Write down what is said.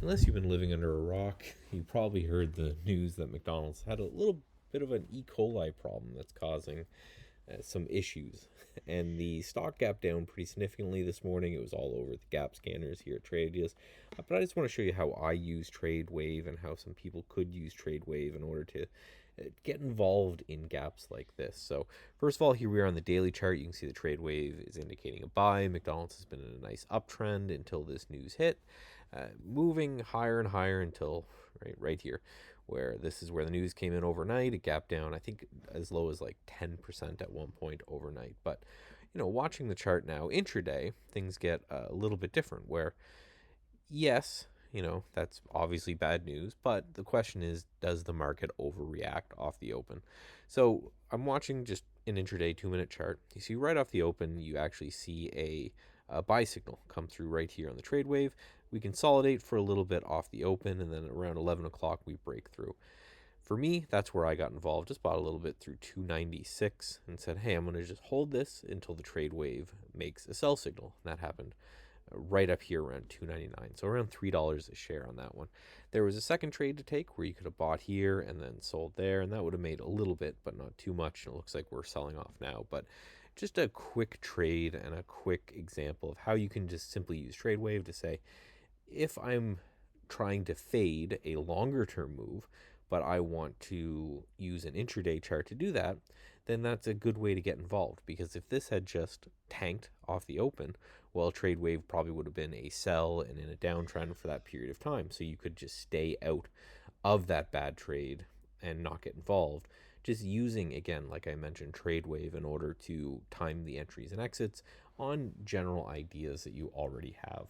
Unless you've been living under a rock, you probably heard the news that McDonald's had a little bit of an E. coli problem that's causing some issues. And the stock gap down pretty significantly this morning. It was all over the gap scanners here at Tradius. But I just want to show you how I use TradeWave and how some people could use TradeWave in order to get involved in gaps like this. So first of all, here we are on the daily chart. You can see the TradeWave is indicating a buy. McDonald's has been in a nice uptrend until this news hit, moving higher and higher until right here, where this is where the news came in overnight. It gapped down, I think, as low as like 10% at one point overnight. But watching the chart now intraday, things get a little bit different. Where yes, that's obviously bad news, but the question is, does the market overreact off the open? So I'm watching just an intraday 2-minute chart. You see right off the open, you actually see a buy signal come through right here on the trade wave. We consolidate for a little bit off the open, and then around 11 o'clock, we break through. For me, that's where I got involved. Just bought a little bit through 296 and said, hey, I'm going to just hold this until the trade wave makes a sell signal. And that happened right up here around 299, so around $3 a share on that one. There was a second trade to take where you could have bought here and then sold there, and that would have made a little bit but not too much. It looks like we're selling off now, but just a quick trade and a quick example of how you can just simply use TradeWave to say, if I'm trying to fade a longer term move, but I want to use an intraday chart to do that, then that's a good way to get involved. Because if this had just tanked off the open, well, TradeWave probably would have been a sell and in a downtrend for that period of time. So you could just stay out of that bad trade and not get involved. Just using, again, like I mentioned, TradeWave in order to time the entries and exits on general ideas that you already have.